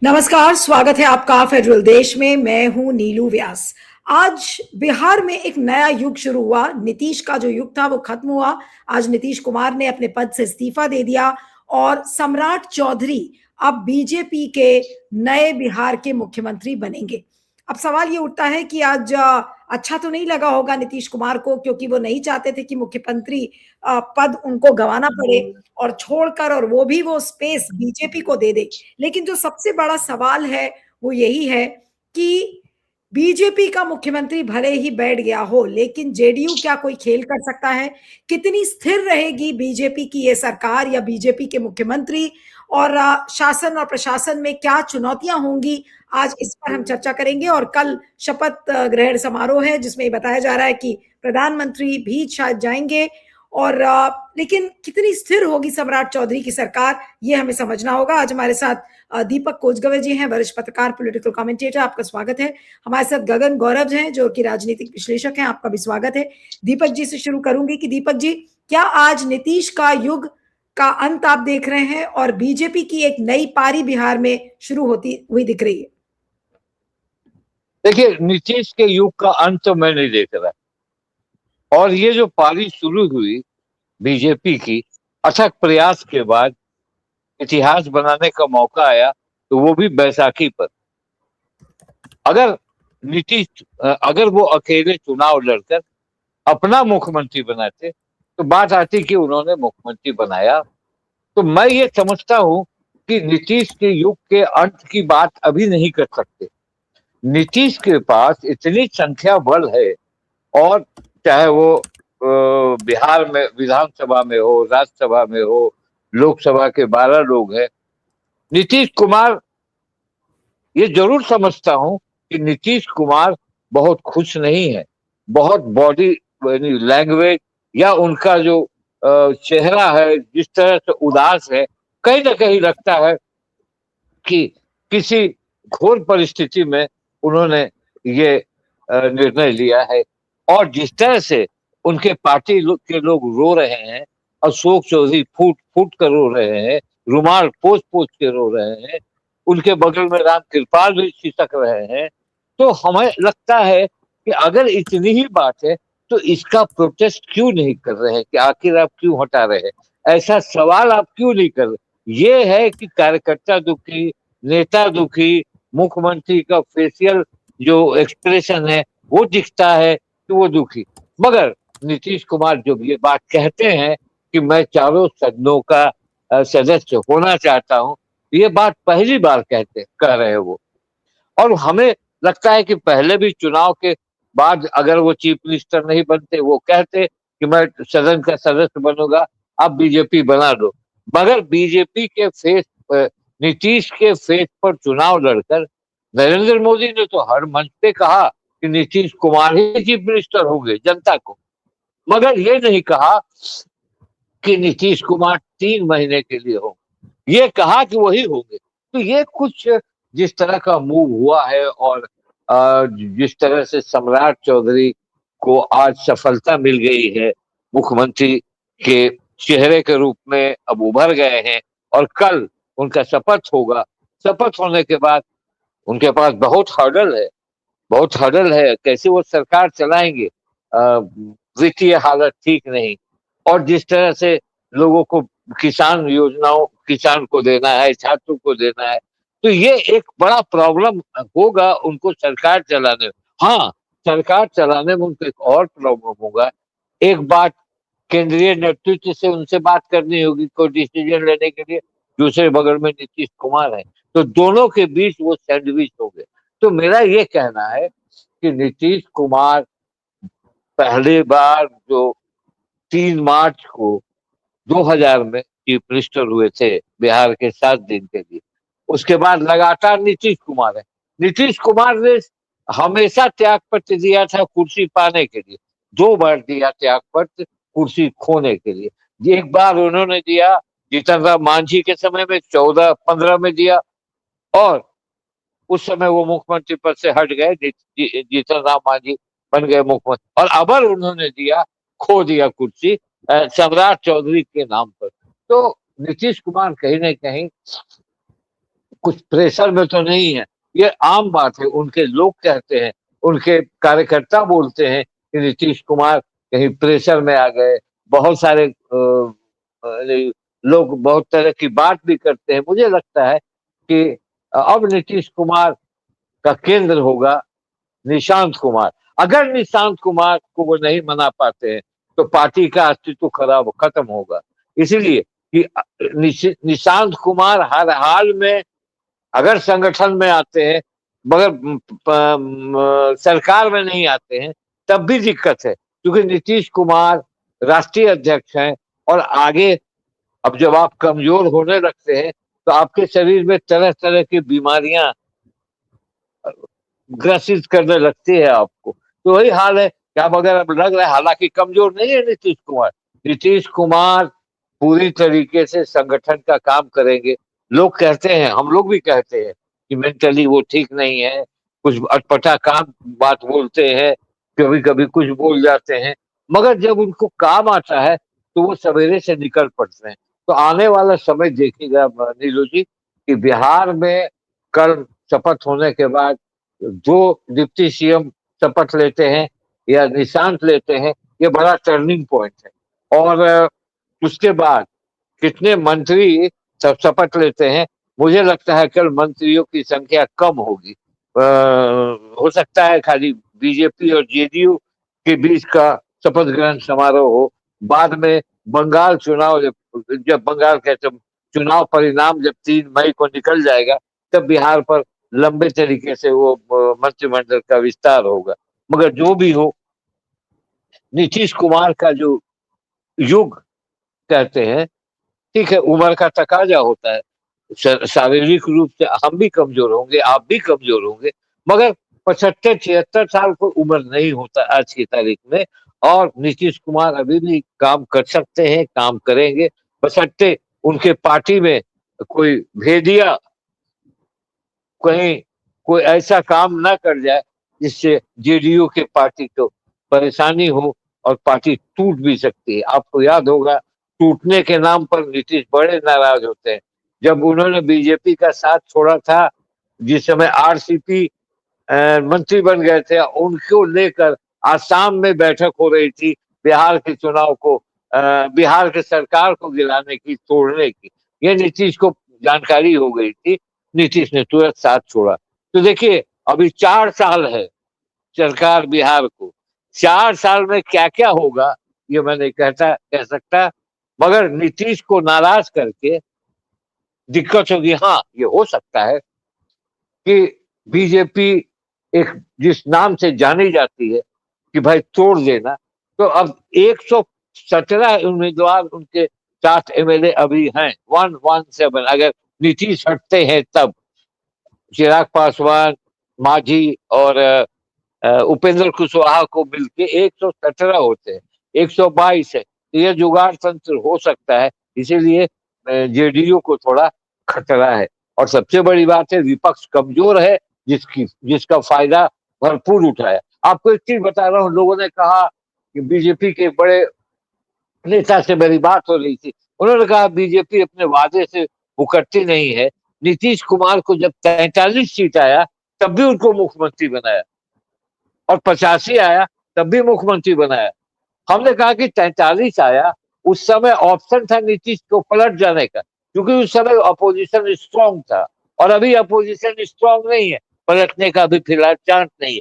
नमस्कार, स्वागत है आपका फेडरल देश में। मैं हूं नीलू व्यास। आज बिहार में एक नया युग शुरू हुआ। नीतीश का जो युग था वो खत्म हुआ। आज नीतीश कुमार ने अपने पद से इस्तीफा दे दिया और सम्राट चौधरी अब बीजेपी के नए बिहार के मुख्यमंत्री बनेंगे। अब सवाल ये उठता है कि आज अच्छा तो नहीं लगा होगा नीतीश कुमार को, क्योंकि वो नहीं चाहते थे कि मुख्यमंत्री पद उनको गंवाना पड़े और छोड़कर, और वो भी वो स्पेस बीजेपी को दे दे। लेकिन जो सबसे बड़ा सवाल है वो यही है कि बीजेपी का मुख्यमंत्री भले ही बैठ गया हो, लेकिन जेडीयू क्या कोई खेल कर सकता है? कितनी स्थिर रहेगी बीजेपी की ये सरकार या बीजेपी के मुख्यमंत्री, और शासन और प्रशासन में क्या चुनौतियां होंगी? आज इस पर हम चर्चा करेंगे। और कल शपथ ग्रहण समारोह है जिसमें बताया जा रहा है कि प्रधानमंत्री भी शायद जाएंगे। और लेकिन कितनी स्थिर होगी सम्राट चौधरी की सरकार, ये हमें समझना होगा। आज हमारे साथ दीपक कोचगवे जी हैं, वरिष्ठ पत्रकार, पॉलिटिकल कमेंटेटर, आपका स्वागत है। हमारे साथ गगन गौरव हैं जो कि राजनीतिक विश्लेषक हैं, आपका भी स्वागत है। दीपक जी से शुरू करूंगी कि दीपक जी, क्या आज नीतीश का युग का अंत आप देख रहे हैं और बीजेपी की एक नई पारी बिहार में शुरू होती हुई दिख रही है? देखिए, नीतीश के युग का अंत तो मैं नहीं देख रहा। और ये जो पारी शुरू हुई बीजेपी की, अथक प्रयास के बाद इतिहास बनाने का मौका आया, तो वो भी बैसाखी पर। अगर अगर वो अकेले चुनाव लड़कर अपना मुख्यमंत्री बनाते तो बात आती कि उन्होंने मुख्यमंत्री बनाया। तो मैं ये समझता हूं कि नीतीश के युग के अंत की बात अभी नहीं कर सकते। नीतीश के पास इतनी संख्या बल है, और चाहे वो बिहार में विधानसभा में हो, राज्यसभा में हो, लोकसभा के 12 लोग हैं। नीतीश कुमार, ये जरूर समझता हूं कि नीतीश कुमार बहुत खुश नहीं है। बहुत बॉडी लैंग्वेज या उनका जो चेहरा है, जिस तरह से उदास है, कहीं ना कहीं लगता है कि किसी घोर परिस्थिति में उन्होंने ये निर्णय लिया है। और जिस तरह से उनके पार्टी के लोग रो रहे हैं, अशोक चौधरी फूट फूट कर रो रहे हैं, रुमाल पोछ पोछ के रो रहे हैं, उनके बगल में राम कृपाल भी खिसक रहे हैं, तो हमें लगता है कि अगर इतनी ही बात है तो इसका प्रोटेस्ट क्यों नहीं कर रहे हैं, कि आखिर आप क्यों हटा रहे हैं, ऐसा सवाल आप क्यों नहीं कर रहे। ये है कि कार्यकर्ता दुखी, नेता दुखी, मुख्यमंत्री का फेशियल जो एक्सप्रेशन है वो दिखता है कि वो दुखी। मगर नीतीश कुमार जब ये बात कहते हैं कि मैं चारों सदनों का सदस्य होना चाहता हूं, ये बात पहली बार कह रहे हैं वो। और हमें लगता है कि पहले भी चुनाव के बाद अगर वो चीफ मिनिस्टर नहीं बनते, वो कहते कि मैं सदन का सदस्य बनूंगा, आप बीजेपी बना दो। मगर बीजेपी के फेस नीतीश के फेस पर चुनाव लड़कर नरेंद्र मोदी ने तो हर मंच पे कहा कि नीतीश कुमार ही चीफ मिनिस्टर होंगे जनता को, मगर ये नहीं कहा कि नीतीश कुमार 3 महीने के लिए हो, ये कहा कि वही होंगे। तो ये कुछ जिस तरह का मूव हुआ है, और जिस तरह से सम्राट चौधरी को आज सफलता मिल गई है, मुख्यमंत्री के चेहरे के रूप में अब उभर गए हैं, और कल उनका शपथ होगा। शपथ होने के बाद उनके पास बहुत हर्डल है, कैसे वो सरकार चलाएंगे। वित्तीय हालत ठीक नहीं, और जिस तरह से लोगों को किसान योजनाओं, किसान को देना है, छात्रों को देना है, तो ये एक बड़ा प्रॉब्लम होगा उनको सरकार चलाने में। हाँ, सरकार चलाने में उनको एक और प्रॉब्लम होगा। एक बात, केंद्रीय नेतृत्व से उनसे बात करनी होगी कोई डिसीजन लेने के लिए, दूसरे बगल में नीतीश कुमार है, तो दोनों के बीच वो सैंडविच हो गए। तो मेरा ये कहना है कि नीतीश कुमार पहली बार जो 3 मार्च को 2000 में चीफ मिनिस्टर हुए थे बिहार के 7 दिन के लिए, उसके बाद लगातार नीतीश कुमार है। नीतीश कुमार ने हमेशा त्याग पत्र दिया था कुर्सी पाने के लिए। 2 बार दिया त्याग पत्र कुर्सी खोने के लिए। एक बार उन्होंने दिया जीतन राम मांझी के समय में, 14-15 में दिया, और उस समय वो मुख्यमंत्री पद से हट गए, जीतन राम मांझी बन गए मुख्यमंत्री। और अबर उन्होंने दिया, खो दिया कुर्सी सम्राट चौधरी के नाम पर। तो नीतीश कुमार कहीं ना कहीं कुछ प्रेशर में तो नहीं है, ये आम बात है। उनके लोग कहते हैं, उनके कार्यकर्ता बोलते हैं कि नीतीश कुमार कहीं प्रेशर में आ गए। बहुत सारे लोग बहुत तरह की बात भी करते हैं। मुझे लगता है कि अब नीतीश कुमार का केंद्र होगा निशांत कुमार। अगर निशांत कुमार को वो नहीं मना पाते हैं तो पार्टी का अस्तित्व खराब खत्म होगा। इसीलिए कि निशांत कुमार हर हाल में अगर संगठन में आते हैं मगर सरकार में नहीं आते हैं तब भी दिक्कत है, क्योंकि नीतीश कुमार राष्ट्रीय अध्यक्ष हैं। और आगे अब जब आप कमजोर होने लगते हैं तो आपके शरीर में तरह तरह की बीमारियां ग्रसित करने लगती है आपको। तो वही हाल है कि आप अगर अब लग रहा है, हालांकि कमजोर नहीं है नीतीश कुमार। नीतीश कुमार पूरी तरीके से संगठन का काम करेंगे। लोग कहते हैं, हम लोग भी कहते हैं कि मेंटली वो ठीक नहीं है, कुछ अटपटा काम बात बोलते हैं, कभी कभी कुछ बोल जाते हैं, मगर जब उनको काम आता है तो वो सवेरे से निकल पड़ते हैं। तो आने वाला समय देखिएगा नीलू जी कि बिहार में कल शपथ होने के बाद जो डिप्टी सीएम शपथ लेते हैं या निशांत लेते हैं, ये बड़ा टर्निंग पॉइंट है। और उसके बाद कितने मंत्री सब शपथ लेते हैं, मुझे लगता है कल मंत्रियों की संख्या कम होगी। हो सकता है खाली बीजेपी और जेडीयू के बीच का शपथ ग्रहण समारोह हो। बाद में बंगाल चुनाव जब बंगाल के चुनाव परिणाम जब 3 मई को निकल जाएगा तब बिहार पर लंबे तरीके से वो मंत्रिमंडल का विस्तार होगा। मगर जो भी हो, नीतीश कुमार का जो युग कहते हैं, ठीक है, उम्र का तकाजा होता है। शारीरिक रूप से हम भी कमजोर होंगे, आप भी कमजोर होंगे, मगर 75-76 साल को उम्र नहीं होता आज की तारीख में। और नीतीश कुमार अभी भी काम कर सकते हैं, काम करेंगे, बशर्ते उनके पार्टी में कोई भेदिया कहीं कोई ऐसा काम ना कर जाए जिससे जेडीयू के पार्टी को परेशानी हो और पार्टी टूट भी सकती है। आपको याद होगा, टूटने के नाम पर नीतीश बड़े नाराज होते हैं। जब उन्होंने बीजेपी का साथ छोड़ा था, जिस समय आरसीपी मंत्री बन गए थे, उनको लेकर आसाम में बैठक हो रही थी बिहार के चुनाव को बिहार के सरकार को गिराने की, तोड़ने की। ये नीतीश को जानकारी हो गई थी, नीतीश ने तुरंत साथ छोड़ा। तो देखिए, अभी 4 साल है सरकार बिहार को, 4 साल में क्या क्या होगा ये मैं नहीं कह सकता, मगर नीतीश को नाराज करके दिक्कत होगी। हाँ, ये हो सकता है कि बीजेपी एक जिस नाम से जानी जाती है कि भाई तोड़ देना, तो अब 117 उम्मीदवार उनके साथ एमएलए अभी हैं, 117। अगर नीतीश हटते हैं तब चिराग पासवान, मांझी और उपेंद्र कुशवाहा को मिलके 117 होते हैं, 122 है। तो ये जुगाड़ तंत्र हो सकता है, इसीलिए जेडीयू को थोड़ा खतरा है। और सबसे बड़ी बात है, विपक्ष कमजोर है, जिसका फायदा भरपूर उठाया। आपको एक चीज बता रहा हूँ, लोगों ने कहा कि बीजेपी के बड़े नेता से मेरी बात हो रही थी, उन्होंने कहा बीजेपी अपने वादे से मुकरती नहीं है। नीतीश कुमार को जब 43 सीट आया तब भी उनको मुख्यमंत्री बनाया, और 85 आया तब भी मुख्यमंत्री बनाया। हमने कहा कि 43 आया, उस समय ऑप्शन था नीतीश को पलट जाने का, क्योंकि उस समय अपोजिशन स्ट्रांग था, और अभी अपोजिशन स्ट्रांग नहीं है, पलटने का भी फिलहाल चांस नहीं है।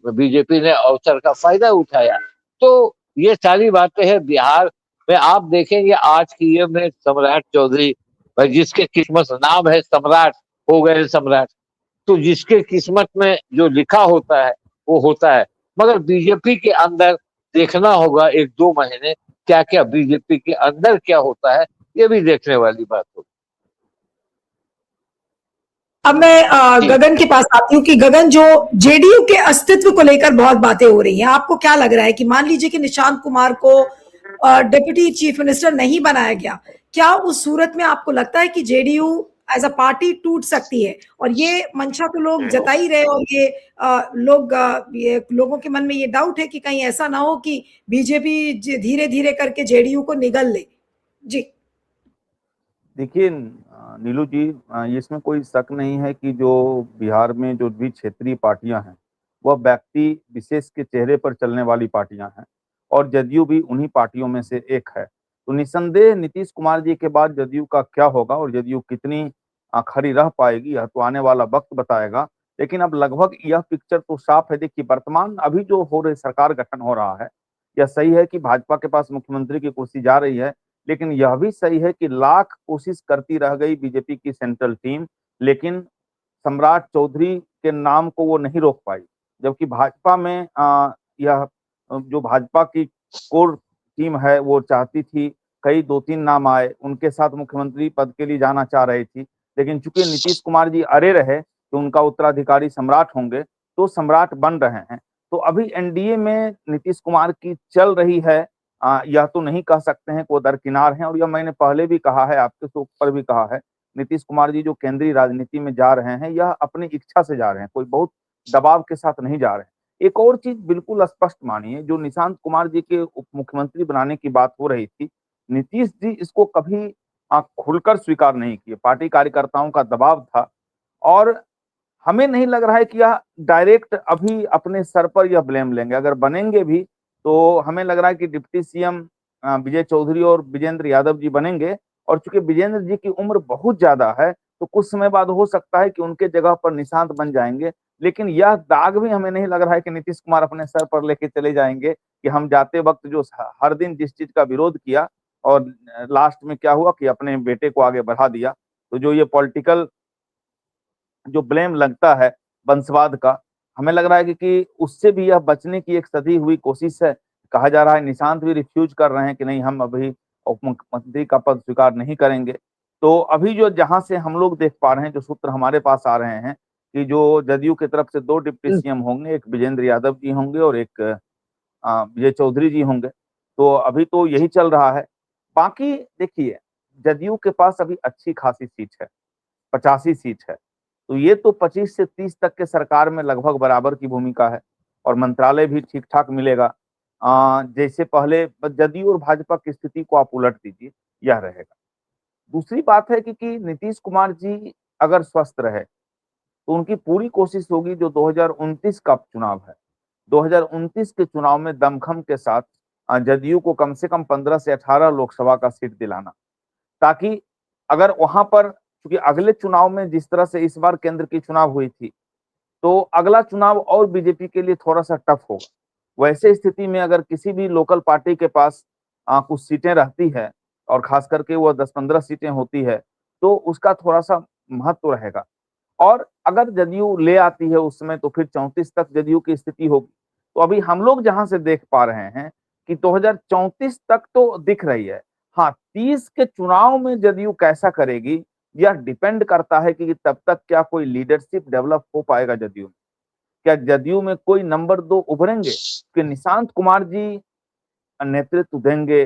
बीजेपी ने अवसर का फायदा उठाया। तो ये सारी बातें हैं बिहार में। आप देखेंगे आज की ये में सम्राट चौधरी, जिसके किस्मत नाम है सम्राट, हो गए सम्राट। तो जिसके किस्मत में जो लिखा होता है वो होता है। मगर बीजेपी के अंदर देखना होगा 1-2 महीने, क्या क्या बीजेपी के अंदर क्या होता है, ये भी देखने वाली बात होगी। अब मैं गगन के पास आती हूँ कि गगन, जो जेडीयू के अस्तित्व को लेकर बहुत बातें हो रही हैं, आपको क्या लग रहा है कि मान लीजिए कि निशांत कुमार को डिप्टी चीफ मिनिस्टर नहीं बनाया गया, क्या उस सूरत में आपको लगता है कि जेडीयू एज अ पार्टी टूट सकती है? और ये मंशा तो लोग जता ही रहे, और ये लोगों के मन में ये डाउट है कि कहीं ऐसा ना हो कि बीजेपी धीरे धीरे करके जेडीयू को निगल ले। जी देखिए, नीलू जी, इसमें कोई शक नहीं है कि जो बिहार में जो भी क्षेत्रीय पार्टियां हैं वह व्यक्ति विशेष के चेहरे पर चलने वाली पार्टियां हैं और जदयू भी उन्हीं पार्टियों में से एक है। तो निसंदेह नीतीश कुमार जी के बाद जदयू का क्या होगा और जदयू कितनी खड़ी रह पाएगी यह तो आने वाला वक्त बताएगा। लेकिन अब लगभग यह पिक्चर तो साफ है। देखिए, वर्तमान अभी जो हो रही सरकार गठन हो रहा है, यह सही है कि भाजपा के पास मुख्यमंत्री की कुर्सी जा रही है, लेकिन यह भी सही है कि लाख कोशिश करती रह गई बीजेपी की सेंट्रल टीम, लेकिन सम्राट चौधरी के नाम को वो नहीं रोक पाई। जबकि भाजपा में यह जो भाजपा की कोर टीम है वो चाहती थी, कई 2-3 नाम आए, उनके साथ मुख्यमंत्री पद के लिए जाना चाह रही थी, लेकिन चूंकि नीतीश कुमार जी अड़े रहे कि उनका उत्तराधिकारी सम्राट होंगे, तो सम्राट बन रहे हैं। तो अभी एनडीए में नीतीश कुमार की चल रही है, यह तो नहीं कह सकते हैं कि वो दरकिनार हैं। और यह मैंने पहले भी कहा है, आपके शो पर भी कहा है, नीतीश कुमार जी जो केंद्रीय राजनीति में जा रहे हैं यह अपनी इच्छा से जा रहे हैं, कोई बहुत दबाव के साथ नहीं जा रहे हैं। एक और चीज बिल्कुल स्पष्ट मानिए, जो निशांत कुमार जी के उप मुख्यमंत्री बनाने की बात हो रही थी, नीतीश जी इसको कभी खुलकर स्वीकार नहीं किए। पार्टी कार्यकर्ताओं का दबाव था और हमें नहीं लग रहा है कि यह डायरेक्ट अभी अपने सर पर यह ब्लेम लेंगे। अगर बनेंगे भी तो हमें लग रहा है कि डिप्टी सीएम विजय चौधरी और विजेंद्र यादव जी बनेंगे। और चूंकि विजेंद्र जी की उम्र बहुत ज्यादा है, तो कुछ समय बाद हो सकता है कि उनके जगह पर निशांत बन जाएंगे। लेकिन यह दाग भी हमें नहीं लग रहा है कि नीतीश कुमार अपने सर पर लेके चले जाएंगे कि हम जाते वक्त जो हर दिन जिस चीज का विरोध किया और लास्ट में क्या हुआ कि अपने बेटे को आगे बढ़ा दिया। तो जो ये पॉलिटिकल जो ब्लेम लगता है वंशवाद का, हमें लग रहा है कि उससे भी यह बचने की एक सदी हुई कोशिश है। कहा जा रहा है निशांत भी रिफ्यूज कर रहे हैं कि नहीं, हम अभी उप मुख्यमंत्री का पद स्वीकार नहीं करेंगे। तो अभी जो जहां से हम लोग देख पा रहे हैं, जो सूत्र हमारे पास आ रहे हैं कि जो जदयू की तरफ से 2 डिप्टी सीएम होंगे, एक विजेंद्र यादव जी होंगे और एक विजय चौधरी जी होंगे। तो अभी तो यही चल रहा है। बाकी देखिए, जदयू के पास अभी अच्छी खासी सीट है, 85 सीट है। तो ये तो 25 से 30 तक के सरकार में लगभग बराबर की भूमिका है और मंत्रालय भी ठीक ठाक मिलेगा। जैसे पहले जदयू और भाजपा की स्थिति को आप उलट दीजिए, यह रहेगा। दूसरी बात है कि नीतीश कुमार जी अगर स्वस्थ रहे तो उनकी पूरी कोशिश होगी जो 2029 का चुनाव है, 2029 के चुनाव में दमखम के साथ जदयू को कम से कम 15 से 18 लोकसभा का सीट दिलाना, ताकि अगर वहां पर, क्योंकि अगले चुनाव में जिस तरह से इस बार केंद्र की चुनाव हुई थी, तो अगला चुनाव और बीजेपी के लिए थोड़ा सा टफ होगा। वैसे स्थिति में अगर किसी भी लोकल पार्टी के पास कुछ सीटें रहती है और खास करके वो 10-15 सीटें होती है, तो उसका थोड़ा सा महत्व रहेगा। और अगर जदयू ले आती है उस समय, तो फिर 34 तक जदयू की स्थिति होगी। तो अभी हम लोग जहां से देख पा रहे हैं कि 2034 तक तो दिख रही है। हाँ, 30 के चुनाव में जदयू कैसा करेगी यह डिपेंड करता है कि तब तक क्या कोई लीडरशिप डेवलप हो पाएगा जदयू में, क्या जदयू में कोई नंबर 2 उभरेंगे कि निशांत कुमार जी नेतृत्व देंगे,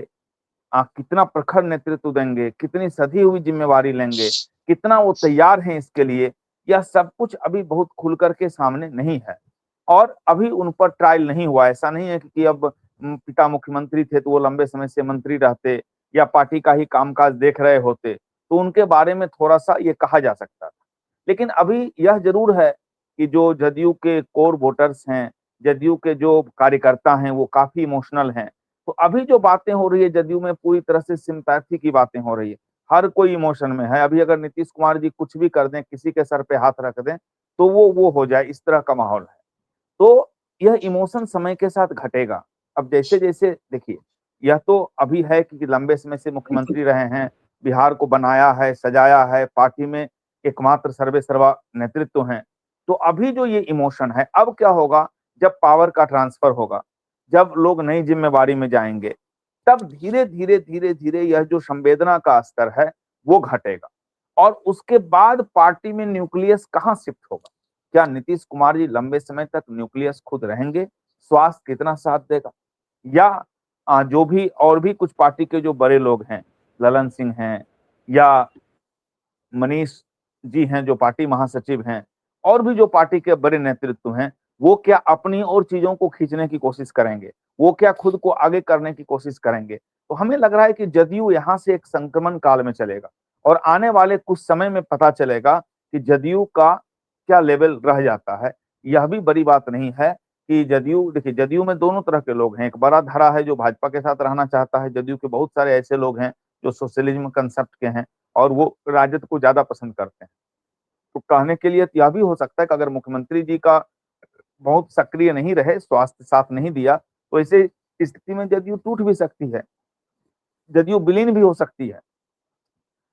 कितना प्रखर नेतृत्व देंगे, कितनी सधी हुई जिम्मेवारी लेंगे, कितना वो तैयार हैं इसके लिए, यह सब कुछ अभी बहुत खुल करके सामने नहीं है और अभी उन पर ट्रायल नहीं हुआ। ऐसा नहीं है कि अब पिता मुख्यमंत्री थे तो वो लंबे समय से मंत्री रहते या पार्टी का ही कामकाज देख रहे होते, तो उनके बारे में थोड़ा सा ये कहा जा सकता था। लेकिन अभी यह जरूर है कि जो जदयू के कोर वोटर्स हैं, जदयू के जो कार्यकर्ता हैं, वो काफी इमोशनल हैं। तो अभी जो बातें हो रही है जदयू में, पूरी तरह से सिंपैथी की बातें हो रही है, हर कोई इमोशन में है। अभी अगर नीतीश कुमार जी कुछ भी कर दें, किसी के सर पे हाथ रख दें, तो वो हो जाए, इस तरह का माहौल है। तो यह इमोशन समय के साथ घटेगा। अब जैसे जैसे देखिए, यह तो अभी है कि लंबे समय से मुख्यमंत्री रहे हैं, बिहार को बनाया है, सजाया है, पार्टी में एकमात्र सर्वे सर्वा नेतृत्व हैं। तो अभी जो ये इमोशन है, अब क्या होगा जब पावर का ट्रांसफर होगा, जब लोग नई जिम्मेवारी में जाएंगे, तब धीरे धीरे धीरे धीरे यह जो संवेदना का स्तर है वो घटेगा। और उसके बाद पार्टी में न्यूक्लियस कहाँ शिफ्ट होगा, क्या नीतीश कुमार जी लंबे समय तक न्यूक्लियस खुद रहेंगे, स्वास्थ्य कितना साथ देगा, या जो भी और भी कुछ पार्टी के जो बड़े लोग हैं, ललन सिंह हैं या मनीष जी हैं जो पार्टी महासचिव हैं, और भी जो पार्टी के बड़े नेतृत्व हैं, वो क्या अपनी और चीजों को खींचने की कोशिश करेंगे, वो क्या खुद को आगे करने की कोशिश करेंगे। तो हमें लग रहा है कि जदयू यहाँ से एक संक्रमण काल में चलेगा और आने वाले कुछ समय में पता चलेगा कि जदयू का क्या लेवल रह जाता है। यह भी बड़ी बात नहीं है कि जदयू, देखिए जदयू में दोनों तरह के लोग हैं। एक बड़ा धड़ा है जो भाजपा के साथ रहना चाहता है, जदयू के बहुत सारे ऐसे लोग हैं जो सोशलिज्म कंसेप्ट के हैं और वो राजद को ज्यादा पसंद करते हैं। तो कहने के लिए यह भी हो सकता है कि अगर मुख्यमंत्री जी का बहुत सक्रिय नहीं रहे, स्वास्थ्य साथ नहीं दिया, तो ऐसे स्थिति में जदयू टूट भी सकती है, जदयू विलीन भी हो सकती है।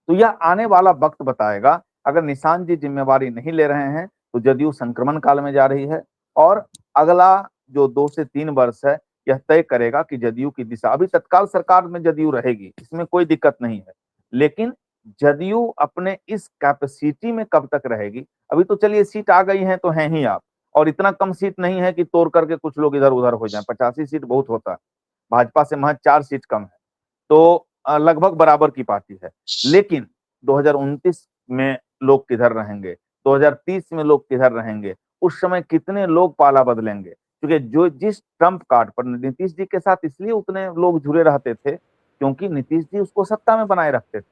तो यह आने वाला वक्त बताएगा। अगर निशांत जी जिम्मेवारी नहीं ले रहे हैं तो जदयू संक्रमण काल में जा रही है और अगला जो 2 से 3 वर्ष है यह तय करेगा कि जदयू की दिशा। अभी तत्काल सरकार में जदयू रहेगी, इसमें कोई दिक्कत नहीं है, लेकिन जदयू अपने इस कैपेसिटी में कब तक रहेगी। अभी तो चलिए सीट आ गई है तो हैं ही आप, और इतना कम सीट नहीं है कि तोड़ करके कुछ लोग इधर उधर हो जाएं। 85 सीट बहुत होता है, भाजपा से महज 4 सीट कम है, तो लगभग बराबर की पार्टी है। लेकिन 2029 में लोग किधर रहेंगे, 2030 में लोग किधर रहेंगे, उस समय कितने लोग पाला बदलेंगे। क्योंकि जो जिस ट्रम्प कार्ड पर नीतीश जी के साथ इसलिए उतने लोग जुड़े रहते थे क्योंकि नीतीश जी उसको सत्ता में बनाए रखते थे।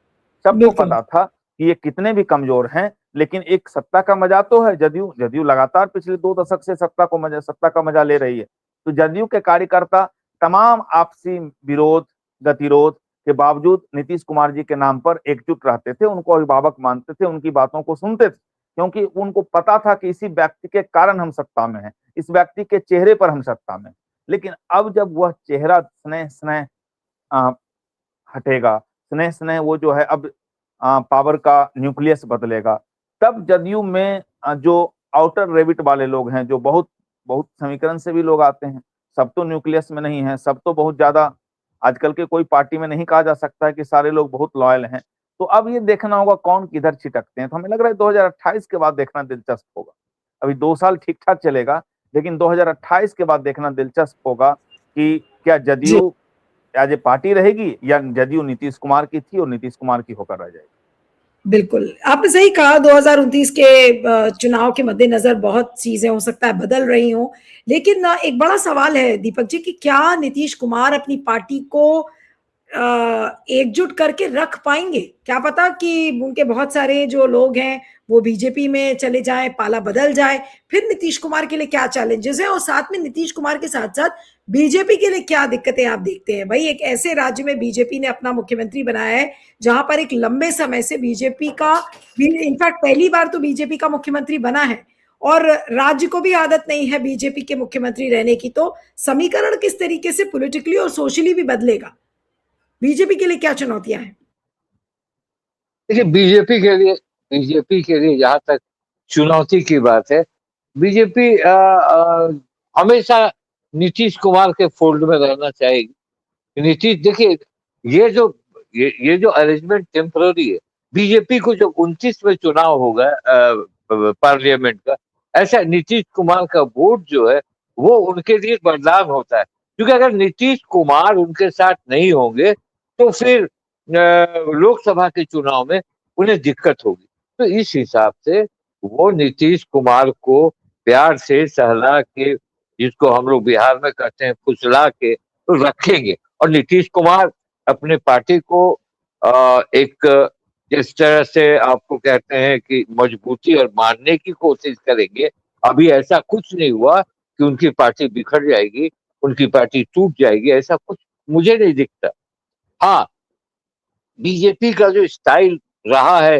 सबको बिल्कुल। पता था कि ये कितने भी कमजोर हैं, लेकिन एक सत्ता का मजा तो है। जदयू लगातार पिछले 2 दशक से सत्ता का मजा ले रही है। तो जदयू के कार्यकर्ता तमाम आपसी विरोध गतिरोध के बावजूद नीतीश कुमार जी के नाम पर एकजुट रहते थे, उनको अभिभावक मानते थे, उनकी बातों को सुनते थे, क्योंकि उनको पता था कि इसी व्यक्ति के कारण हम सत्ता में हैं, इस व्यक्ति के चेहरे पर हम सत्ता में। लेकिन अब जब वह चेहरा स्नेह स्नेह हटेगा, स्नेह स्नेह वो जो है अब पावर का न्यूक्लियस बदलेगा, तब जदयू में जो आउटर रेबिट वाले लोग हैं, जो बहुत बहुत समीकरण से भी लोग आते हैं, सब तो न्यूक्लियस में नहीं है, सब तो बहुत ज्यादा आजकल के कोई पार्टी में नहीं कहा जा सकता है कि सारे लोग बहुत लॉयल हैं। तो अब ये देखना होगा कौन किधर छिटकते हैं। तो हमें लग रहा है 2028 के बाद देखना दिलचस्प होगा। अभी 2 साल ठीक ठाक चलेगा, लेकिन 2028 के बाद देखना दिलचस्प होगा कि क्या जी। जदयू एज ए पार्टी रहेगी या जदयू नीतीश कुमार की थी और नीतीश कुमार की होकर रह जाएगी। बिल्कुल, आपने सही कहा। 2029 के चुनाव के मद्देनजर बहुत चीजें हो सकता है बदल रही हों, लेकिन एक बड़ा सवाल है दीपक जी कि क्या नीतीश कुमार अपनी पार्टी को एकजुट करके रख पाएंगे? क्या पता कि उनके बहुत सारे जो लोग हैं वो बीजेपी में चले जाएं, पाला बदल जाए, फिर नीतीश कुमार के लिए क्या चैलेंजेस हैं और साथ में नीतीश कुमार के साथ साथ बीजेपी के लिए क्या दिक्कतें आप देखते हैं? भाई, एक ऐसे राज्य में बीजेपी ने अपना मुख्यमंत्री बनाया है जहां पर एक लंबे समय से बीजेपी का, इनफैक्ट पहली बार तो बीजेपी का मुख्यमंत्री बना है और राज्य को भी आदत नहीं है बीजेपी के मुख्यमंत्री रहने की, तो समीकरण किस तरीके से पॉलिटिकली और सोशली भी बदलेगा? बीजेपी के लिए क्या चुनौतियां हैं? देखिए, बीजेपी के लिए जहां तक चुनौती की बात है, बीजेपी हमेशा नीतीश कुमार के फोल्ड में रहना चाहेगी। नीतीश, देखिए, ये जो ये जो अरेंजमेंट टेम्पररी है। बीजेपी को जो 29 में चुनाव होगा पार्लियामेंट का, ऐसा नीतीश कुमार का वोट जो है वो उनके लिए वरदान होता है, क्योंकि अगर नीतीश कुमार उनके साथ नहीं होंगे तो फिर लोकसभा के चुनाव में उन्हें दिक्कत होगी। तो इस हिसाब से वो नीतीश कुमार को प्यार से सहला के, जिसको हम लोग बिहार में कहते हैं फुसला के, तो रखेंगे। और नीतीश कुमार अपने पार्टी को एक, जिस तरह से आपको कहते हैं कि मजबूती और मानने की कोशिश करेंगे। अभी ऐसा कुछ नहीं हुआ कि उनकी पार्टी बिखर जाएगी, उनकी पार्टी टूट जाएगी, ऐसा कुछ मुझे नहीं दिखता। हाँ, बीजेपी का जो स्टाइल रहा है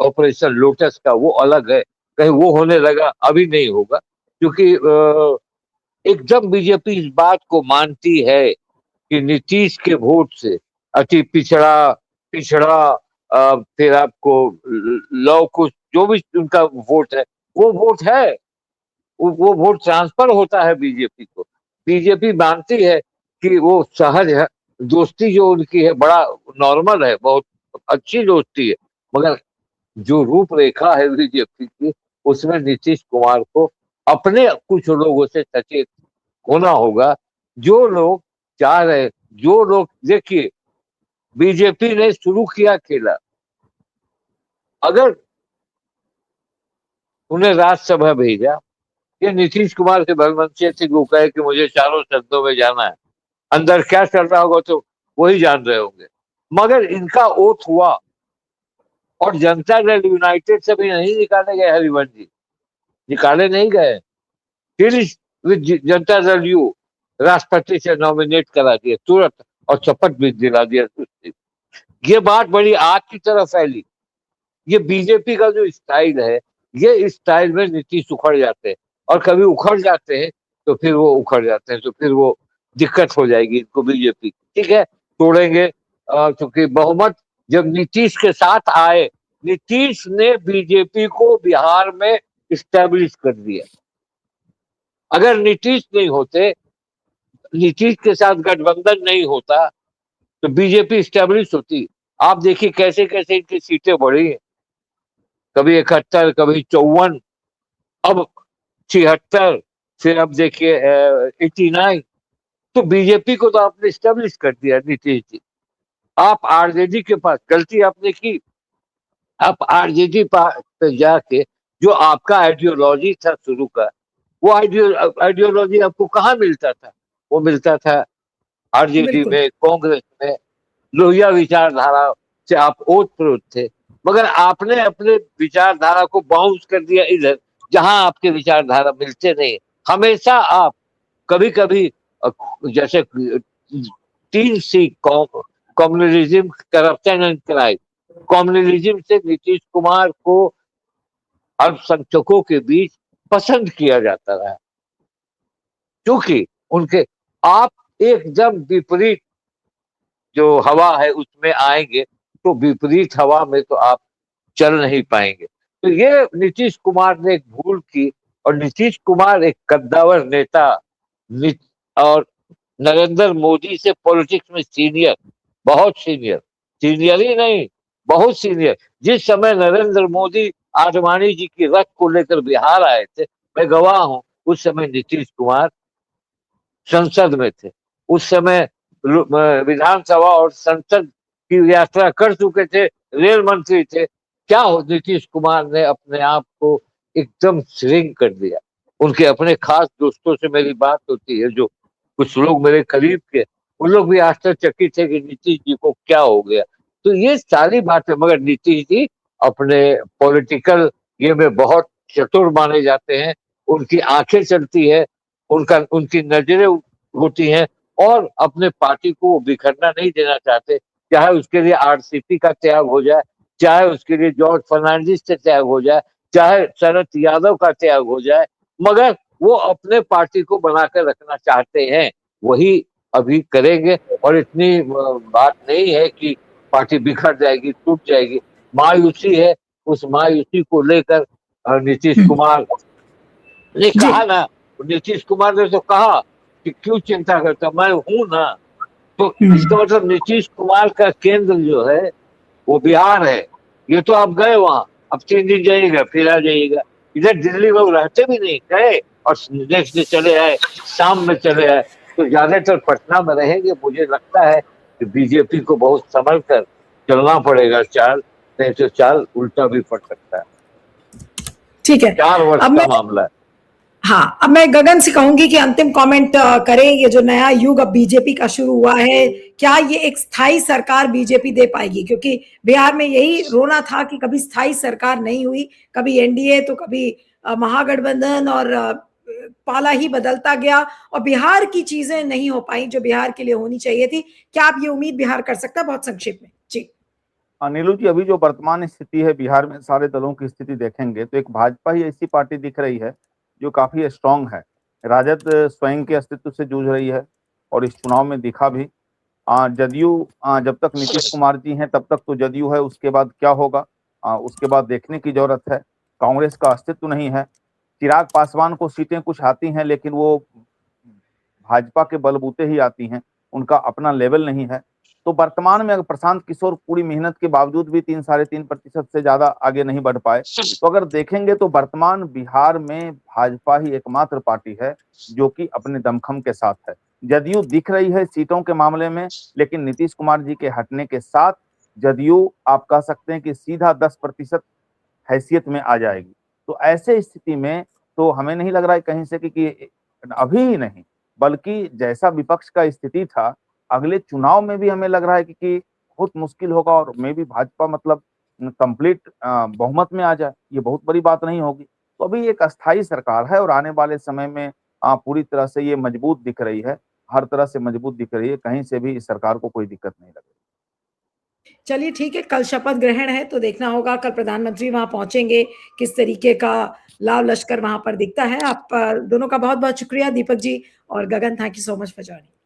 ऑपरेशन लोटस का, वो अलग है। कहीं वो होने लगा, अभी नहीं होगा, क्योंकि एकदम बीजेपी इस बात को मानती है कि नीतीश के वोट से अति पिछड़ा पिछड़ा फिर आपको लव कुछ जो भी उनका वोट है, वो वोट है, वो वोट ट्रांसफर होता है बीजेपी को। बीजेपी मानती है कि वो सहज है, दोस्ती जो उनकी है बड़ा नॉर्मल है, बहुत अच्छी दोस्ती है। मगर जो रूपरेखा है बीजेपी की, उसमें नीतीश कुमार को अपने कुछ लोगों से सचेत होना होगा। जो लोग चाह रहे, जो लोग, देखिए, बीजेपी ने शुरू किया खेला, अगर उन्हें राज्यसभा भेजा, ये नीतीश कुमार के भलमनसी थी वो कहे कि मुझे चारों शब्दों में जाना है, अंदर क्या चल रहा होगा तो वही जान रहे होंगे। मगर इनका ओथ हुआ और जनता दल यूनाइटेड से भी नहीं निकाले गए हरिवंश जी, निकाले नहीं गए। फिर जनता दल यू राष्ट्रपति से नॉमिनेट करा दिया तुरंत और शपथ भी दिला दिया उससे। ये बात बड़ी आग की तरह फैली। ये बीजेपी का जो स्टाइल है, ये इस स्टाइल में नीतीश उखड़ जाते हैं, और कभी उखड़ जाते हैं तो फिर वो उखड़ जाते हैं, तो फिर वो दिक्कत हो जाएगी इनको बीजेपी। ठीक है, तोड़ेंगे, क्योंकि बहुमत जब नीतीश के साथ आए, नीतीश ने बीजेपी को बिहार में इस्टेब्लिश कर दिया। अगर नीतीश नहीं होते, नीतीश के साथ गठबंधन नहीं होता, तो बीजेपी स्टेब्लिश होती। आप देखिए कैसे कैसे इनकी सीटें बढ़ी हैं, कभी 71, कभी 54, अब 76, फिर अब देखिए 89। तो बीजेपी को तो आपने स्टेब्लिश कर दिया नीतीश जी। आप आरजेडी के पास गलती आपने की, आप आरजेडी पे जाके जो आपका आइडियोलॉजी था शुरू का, वो आइडियोलॉजी आपको कहाँ मिलता था? वो मिलता था आरजेडी बिल्कुल। में, कांग्रेस में, लोहिया विचारधारा से आप ओत प्रोत थे। मगर आपने अपने विचारधारा को बाउंस कर दिया इधर, जहां आपके विचारधारा मिलते नहीं। हमेशा आप कभी कभी जैसे 3C, communalism, corruption and crime, communalism से नीतीश कुमार को अल्पसंख्यकों के बीच पसंद किया जाता रहा, क्योंकि उनके आप एकदम विपरीत जो हवा है उसमें आएंगे, तो विपरीत हवा में तो आप चल नहीं पाएंगे। तो ये नीतीश कुमार ने एक भूल की, और नीतीश कुमार एक कद्दावर नेता, और नरेंद्र मोदी से पॉलिटिक्स में सीनियर, बहुत सीनियर, सीनियर ही नहीं, बहुत सीनियर। जिस समय नरेंद्र मोदी आडवाणी जी की रथ को लेकर बिहार आए थे, मैं गवाह हूं, उस समय नीतीश कुमार संसद में थे। उस समय विधानसभा और संसद की यात्रा कर चुके थे, रेल मंत्री थे। क्या हो, नीतीश कुमार ने अपने आप को एकदम श्रिंक कर दिया। उनके अपने खास दोस्तों से मेरी बात होती है, जो कुछ लोग मेरे करीब के, उन लोग भी आश्चर्यचकित थे कि नीतीश जी को क्या हो गया। तो ये सारी बातें, मगर नीतीश जी अपने पॉलिटिकल ये में बहुत चतुर माने जाते हैं। उनकी आंखें चलती है, उनकी नजरें होती हैं, और अपने पार्टी को वो बिखरना नहीं देना चाहते। चाहे उसके लिए आरसीपी का त्याग हो जाए, चाहे उसके लिए जॉर्ज फर्नांडिस से त्याग हो जाए, चाहे शरद यादव का त्याग हो जाए, मगर वो अपने पार्टी को बनाकर रखना चाहते हैं। वही अभी करेंगे। और इतनी बात नहीं है कि पार्टी बिखर जाएगी, टूट जाएगी। मायूसी है, उस मायूसी को लेकर नीतीश कुमार ने जी। कहा ना, नीतीश कुमार ने तो कहा कि क्यों चिंता करता, मैं हूं ना। तो इसका मतलब नीतीश कुमार का केंद्र जो है वो बिहार है। ये तो आप गए वहां, अब 3 दिन जाइएगा, फिर आ जाइएगा। इधर दिल्ली में रहते भी नहीं, गए और नेक्स्ट डे चले आए, शाम में चले आए। तो ज्यादातर पटना में रहेंगे। मुझे लगता है कि बीजेपी को बहुत संभल कर चलना पड़ेगा चाल, नहीं तो चाल उल्टा भी पड़ सकता है। ठीक है, 4 वर्ष अब का मैं मामला है। हाँ, अब मैं गगन से कहूंगी कि अंतिम कमेंट करें। ये जो नया युग अब बीजेपी का शुरू हुआ है, क्या ये एक स्थायी सरकार बीजेपी दे पाएगी? क्योंकि बिहार में यही रोना था कि कभी स्थायी सरकार नहीं हुई, कभी एनडीए तो कभी महागठबंधन, और पाला ही बदलता गया, और बिहार की चीजें नहीं हो पाई जो बिहार के लिए होनी चाहिए थी। क्या आप ये उम्मीद बिहार कर सकता है? बहुत संक्षेप में जी। नीलू जी, अभी जो वर्तमान स्थिति है बिहार में, सारे दलों की स्थिति देखेंगे तो एक भाजपा ही ऐसी पार्टी दिख रही है जो काफी स्ट्रांग है। राजद स्वयं के अस्तित्व से जूझ रही है, और इस चुनाव में दिखा भी। जदयू, जब तक नीतीश कुमार जी हैं तब तक तो जदयू है, उसके बाद क्या होगा उसके बाद देखने की जरूरत है। कांग्रेस का अस्तित्व नहीं है। चिराग पासवान को सीटें कुछ आती हैं, लेकिन वो भाजपा के बलबूते ही आती हैं, उनका अपना लेवल नहीं है। तो वर्तमान में अगर प्रशांत किशोर पूरी मेहनत के बावजूद भी 3-3.5% से ज्यादा आगे नहीं बढ़ पाए, तो अगर देखेंगे तो वर्तमान बिहार में भाजपा ही एकमात्र पार्टी है जो कि अपने दमखम के साथ है। जदयू दिख रही है सीटों के मामले में, लेकिन नीतीश कुमार जी के हटने के साथ जदयू आप कह सकते हैं कि सीधा 10% हैसियत में आ जाएगी। तो ऐसे स्थिति में तो हमें नहीं लग रहा है कहीं से कि अभी ही नहीं, बल्कि जैसा विपक्ष का स्थिति था, अगले चुनाव में भी हमें लग रहा है कि बहुत मुश्किल होगा। और मैं भी भाजपा मतलब कंप्लीट बहुमत में आ जाए, ये बहुत बड़ी बात नहीं होगी। तो अभी एक अस्थायी सरकार है और आने वाले समय में पूरी तरह से ये मजबूत दिख रही है, हर तरह से मजबूत दिख रही है, कहीं से भी इस सरकार को कोई दिक्कत नहीं लग रही। चलिए ठीक है, कल शपथ ग्रहण है तो देखना होगा कल प्रधानमंत्री वहां पहुंचेंगे, किस तरीके का लाव लश्कर वहां पर दिखता है। आप दोनों का बहुत बहुत शुक्रिया, दीपक जी और Gagan. Thank you so much for joining.